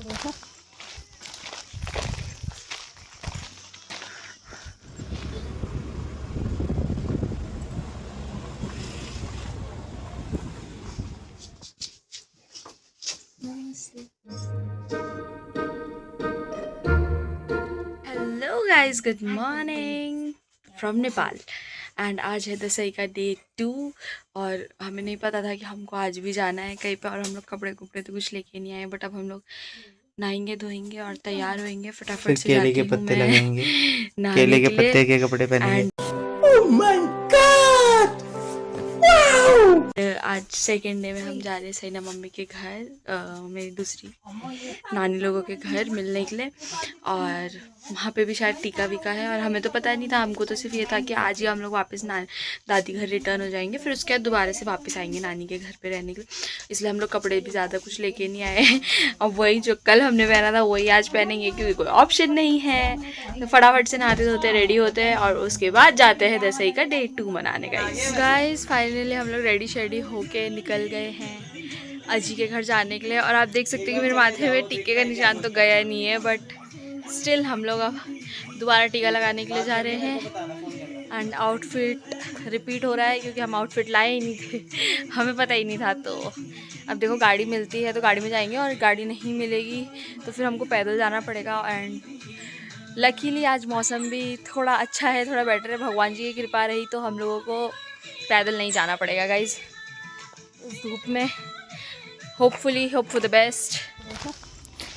देखो hello guys, good morning from Nepal. And आज है दसई का डे 2 और हमें नहीं पता था कि हमको आज भी जाना है कहीं पे। और हम लोग कपड़े कुपड़े तो कुछ लेके नहीं आए, बट अब हम लोग नहाएंगे धोएंगे और तैयार होएंगे। फटाफट फिर से केले के जाती हूँ पत्ते मैं लगाएंगे, नहाने केले के के लिए। पत्ते के कपड़े पहनेंगे। एंड आज सेकेंड डे में हम जा रहे हैं सैना मम्मी के घर, मेरी दूसरी नानी लोगों के घर मिलने के लिए। और वहाँ पे भी शायद टीका वीका है और हमें तो पता नहीं था। हमको तो सिर्फ ये था कि आज ही हम लोग वापस दादी घर रिटर्न हो जाएंगे, फिर उसके बाद दोबारा से वापस आएंगे नानी के घर पे रहने के लिए। इसलिए हम लोग कपड़े भी ज़्यादा कुछ लेके नहीं आए हैं। अब वही जो कल हमने पहना था वही आज पहनेंगे, क्योंकि कोई ऑप्शन नहीं है। तो फटाफट से नहाते धोते रेडी होते हैं और उसके बाद जाते हैं दसई का डे 2 मनाने। गाइस फाइनली हम लोग रेडी शेडी होके निकल गए हैं अजी के घर जाने के लिए। और आप देख सकते हैं कि मेरे माथे में टीके का निशान तो गया नहीं है, बट स्टिल हम लोग अब दोबारा टीका लगाने के लिए जा रहे हैं। एंड आउटफिट रिपीट हो रहा है क्योंकि हम आउटफिट लाए ही नहीं थे। हमें पता ही नहीं था। तो अब देखो गाड़ी मिलती है तो गाड़ी में जाएंगे, और गाड़ी नहीं मिलेगी तो फिर हमको पैदल जाना पड़ेगा। एंड लकीली आज मौसम भी थोड़ा अच्छा है, थोड़ा बेटर है। भगवान जी की कृपा रही तो हम लोगों को पैदल नहीं जाना पड़ेगा गाइज इस धूप में। Hopefully hope for the best.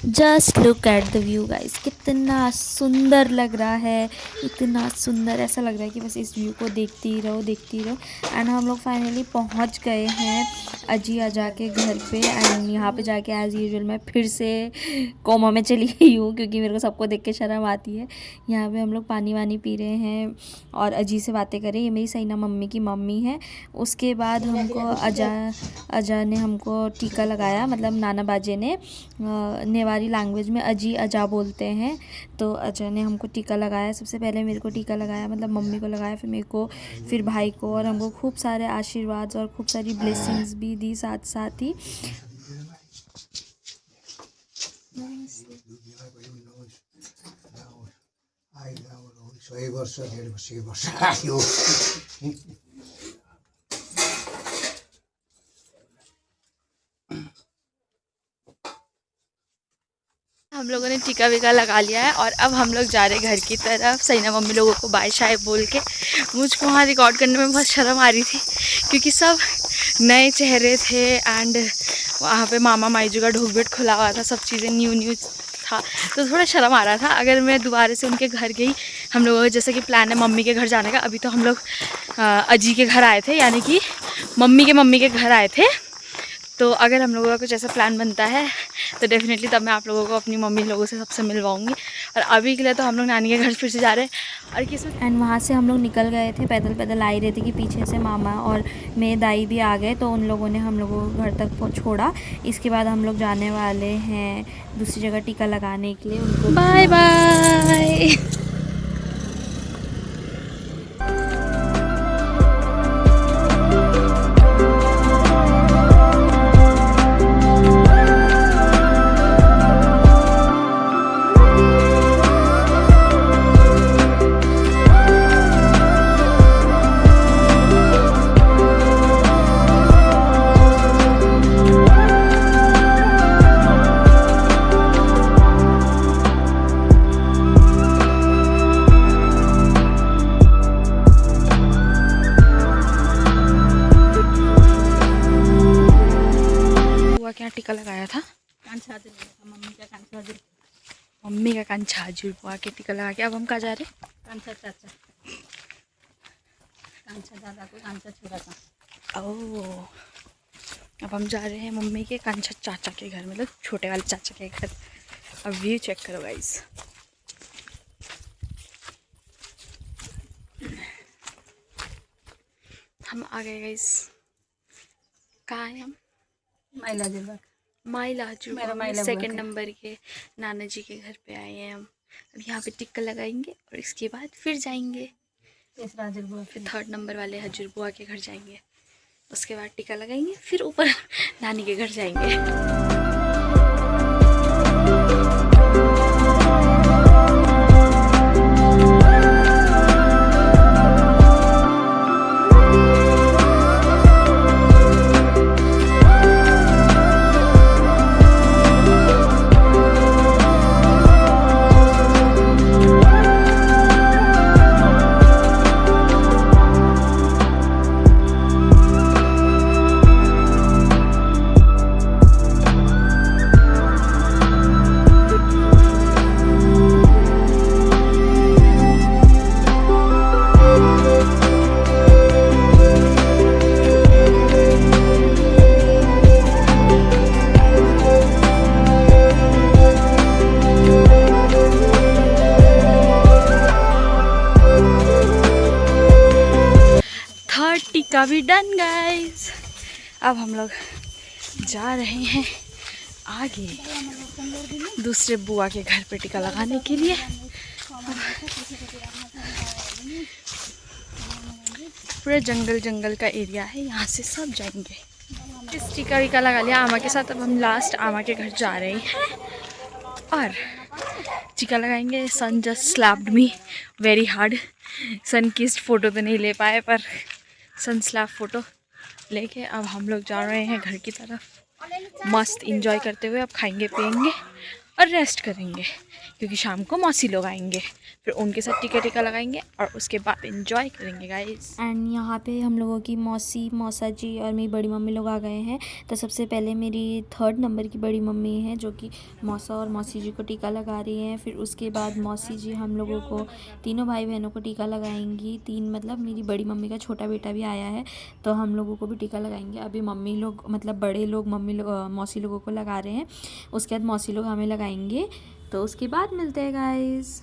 Just look at the view guys, कितना सुंदर लग रहा है, इतना सुंदर। ऐसा लग रहा है कि बस इस व्यू को देखती ही रहो, देखती ही रहो। एंड हम लोग फाइनली पहुंच गए हैं अजी अजा के घर पे। एंड यहाँ पे जाके एज़ यूजुअल मैं फिर से कोमा में चली गई हूँ, क्योंकि मेरे को सबको देख के शर्म आती है। यहाँ पे हम लोग पानी वानी पी रहे हैं और अजी से बातें कर रहे हैं। ये मेरी सैना मम्मी की मम्मी है। उसके बाद हमको अजा ने हमको टीका लगाया, मतलब नाना बाजे ने नेवारी लैंग्वेज में अजी अजा बोलते हैं। तो अजा ने हमको टीका लगाया। सबसे पहले मेरे को टीका लगाया, मतलब मम्मी को लगाया, फिर मेरे को, फिर भाई को। और हमको खूब सारे आशीर्वाद और खूब सारी ब्लेसिंग्स भी दी साथ साथ ही। हम लोगों ने टीका वीका लगा लिया है और अब हम लोग जा रहे हैं घर की तरफ। सैना मम्मी लोगों को बाय शाय बोल के। मुझको वहाँ रिकॉर्ड करने में बहुत शर्म आ रही थी, क्योंकि सब नए चेहरे थे। एंड वहाँ पे मामा माईजू का ढोक खुला हुआ था, सब चीज़ें न्यू था, तो थोड़ा शर्म आ रहा था। अगर मैं दोबारा से उनके घर गई, हम लोगों का जैसे कि प्लान है मम्मी के घर जाने का। अभी तो हम लोग अजी के घर आए थे, यानी कि मम्मी के घर आए थे। तो अगर हम लोगों का कुछ ऐसा प्लान बनता है तो डेफिनेटली तब मैं आप लोगों को अपनी मम्मी लोगों से सबसे मिलवाऊंगी। और अभी के लिए तो हम लोग नानी के घर फिर से जा रहे हैं। और किस एंड वहाँ से हम लोग निकल गए थे, पैदल पैदल आ ही रहे थे कि पीछे से मामा और मेरे दाई भी आ गए। तो उन लोगों ने हम लोगों को घर तक छोड़ा। इसके बाद हम लोग जाने वाले हैं दूसरी जगह टीका लगाने के लिए उनको। Bye bye. क्या टीका लगाया था? मम्मी का कांछा हजूर बुआ के टीका लगा के अब हम कहाँ जा रहे? कांछा चाचा, कांछा दादा को, कांछा छोटा सा। ओह, अब हम जा रहे हैं मम्मी के कांछा चाचा के घर, मतलब छोटे वाले चाचा के घर। अब व्यू चेक करो गाइस। हम आ गए गाइस। कहाँ हैं हम? माइला सेकंड नंबर के नाना जी के घर पे आए हैं हम। अब यहाँ पे टिक्का लगाएंगे और इसके बाद फिर जाएंगे फिर थर्ड नंबर वाले हजूर बुआ के घर जाएंगे। उसके बाद टिक्का लगाएंगे, फिर ऊपर नानी के घर जाएंगे। टीका भी डन गाइस। अब हम लोग जा रहे हैं आगे दूसरे बुआ के घर पे टीका लगाने के लिए। पूरा जंगल जंगल का एरिया है, यहाँ से सब जाएंगे। इस टीका वीका लगा लिया आमा के साथ। अब हम लास्ट आमा के घर जा रहे हैं और टीका लगाएंगे। Son just slapped me very hard. Son kissed photo तो नहीं ले पाए पर सन स्लैप फ़ोटो लेके अब हम लोग जा रहे हैं घर की तरफ। मस्त इंजॉय करते हुए अब खाएंगे पिएंगे और रेस्ट करेंगे, क्योंकि शाम को मौसी लोग आएंगे। फिर उनके साथ टीका टीका लगाएंगे और उसके बाद एंजॉय करेंगे गाइस। एंड यहाँ पे हम लोगों की मौसी, मौसा जी और मेरी बड़ी मम्मी लोग आ गए हैं। तो सबसे पहले मेरी 3rd नंबर की बड़ी मम्मी है जो कि मौसा और मौसी जी को टीका लगा रही हैं। फिर उसके बाद मौसी जी हम लोगों को, तीनों भाई बहनों को टीका लगाएंगी। 3 मतलब मेरी बड़ी मम्मी का छोटा बेटा भी आया है तो हम लोगों को भी टीका लगाएंगे। अभी मम्मी लोग मतलब बड़े लोग मौसी लोगों को लगा रहे हैं, उसके बाद मौसी लोग हमें लगाएंगे। तो उसके बाद मिलते हैं गाइस।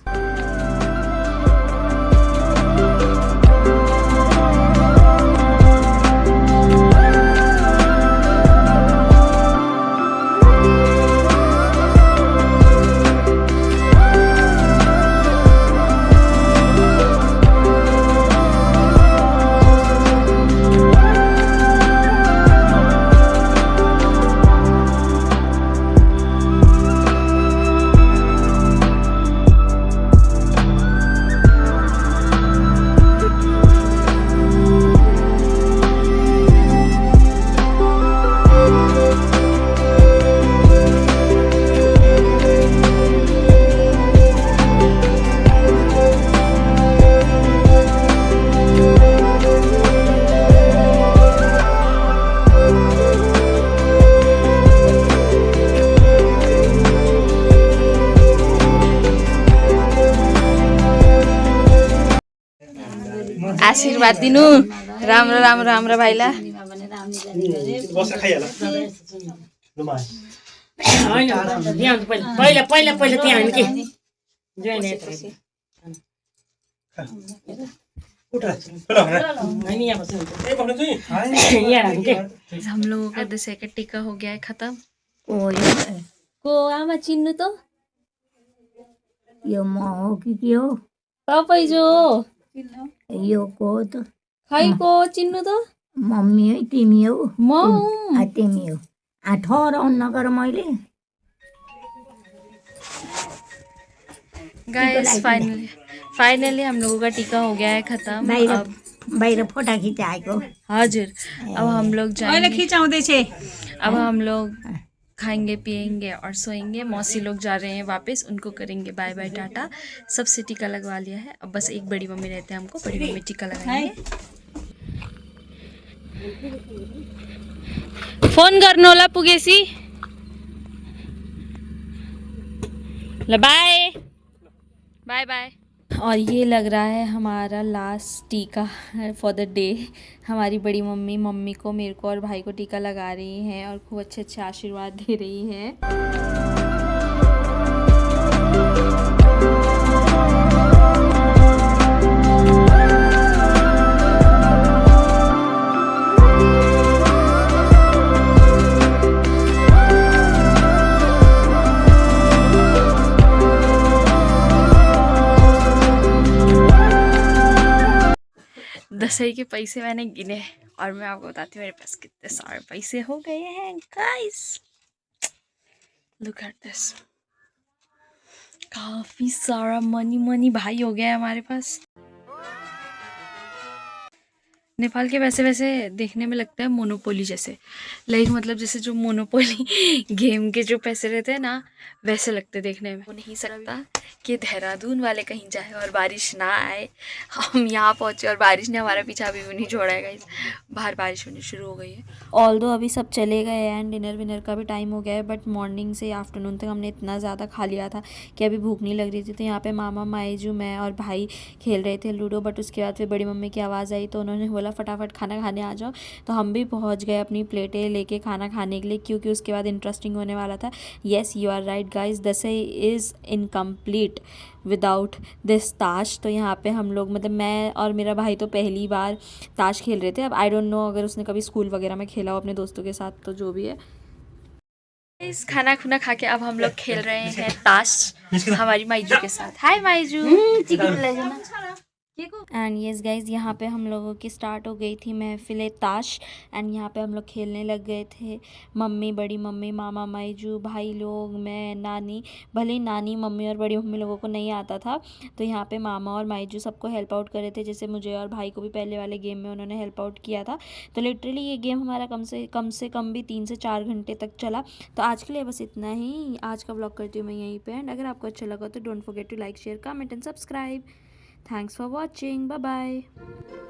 आशीर्वाद दिनु राम्रो राम्रो हाम्रो भाइलाई। पहिला पहिला पहिला त्यहाँ हामी के हम लोगों का 10 का टीका हो गया है खत्म। को आमा चिन्नु त यो म हो कि के हो तपाईँ जो यो को हो त खै को चिन्नु त मम्मी है तिमी हो म हुँ। तिमी हो ठहराउनु नगर मैले गाइस फाइनली हम लोगों का टीका हो गया है खत्म। अब बाहिर फोटा खिचाएको हजुर अब हम लोग जाएंगे, खिचाउँदैछ। अब हम लोग खाएंगे पिएंगे और सोएंगे। मौसी लोग जा रहे हैं वापस, उनको करेंगे बाय बाय टाटा। सबसे टीका लगवा लिया है, अब बस एक बड़ी मम्मी रहते हैं, हमको बड़ी मम्मी टीका लगाएंगे। फोन गर्नु होला पुगेसी ल बाय बाय बाय। और ये लग रहा है हमारा लास्ट टीका फॉर द डे। हमारी बड़ी मम्मी को, मेरे को और भाई को टीका लगा रही हैं और खूब अच्छे अच्छे आशीर्वाद दे रही हैं। दसई के पैसे मैंने गिने और मैं आपको बताती हूँ मेरे पास कितने सारे पैसे हो गए हैं गाइस। लुक एट दिस, काफी सारा मनी भाई हो गया है हमारे पास। नेपाल के पैसे वैसे देखने में लगता है मोनोपोली जैसे, लाइक मतलब जैसे जो मोनोपोली गेम के जो पैसे रहते हैं ना वैसे लगते देखने में। हो नहीं सकता कि देहरादून वाले कहीं जाए और बारिश ना आए। हम यहाँ पहुँचे और बारिश ने हमारा पीछा अभी भी नहीं छोड़ा है गाइस। बाहर बारिश होनी शुरू हो गई है। ऑल्दो अभी सब चले गए एंड डिनर विनर का भी टाइम हो गया है, बट मॉर्निंग से आफ्टरनून तक हमने इतना ज़्यादा खा लिया था कि अभी भूख नहीं लग रही थी। तो यहाँ पे मामा, माईजू, मैं और भाई खेल रहे थे लूडो, बट उसके बाद फिर बड़ी मम्मी की आवाज़ आई तो उन्होंने बोला बोला फटाफट खाना खाने आ जाओ, तो हम भी पहुंच गए अपनी प्लेटें लेके खाना खाने के लिए, क्योंकि उसके बाद इंटरेस्टिंग होने वाला था। Yes you are right guys, Dashain is incomplete without this taash. तो यहाँ पे हम लोग मतलब मैं और मेरा भाई तो पहली बार ताश खेल रहे थे। अब आई डोंट नो अगर उसने कभी स्कूल वगैरह में खेला हो अपने दोस्तों के साथ, तो जो भी है। इस खाना खुना खा के अब हम लोग खेल रहे हैं ताश हमारी माइजू के साथ। हाय माइजू। एंड यस गाइज, यहाँ पे हम लोगों की स्टार्ट हो गई थी महफिल ताश। एंड यहाँ पे हम लोग खेलने लग गए थे, मम्मी, बड़ी मम्मी, मामा, माइजू, भाई लोग, मैं, नानी। भले ही नानी, मम्मी और बड़ी मम्मी लोगों को नहीं आता था, तो यहाँ पे मामा और माइजू सबको हेल्प आउट कर रहे थे। जैसे मुझे और भाई को भी पहले वाले गेम में उन्होंने हेल्प आउट किया था। तो लिटरली ये गेम हमारा कम से कम भी 3 से 4 घंटे तक चला। तो आज के लिए बस इतना ही, आज का व्लॉग करती हूँ मैं यहीं पे एंड। अगर आपको अच्छा लगा तो don't forget to like, share, comment and subscribe. Thanks for watching. Bye bye.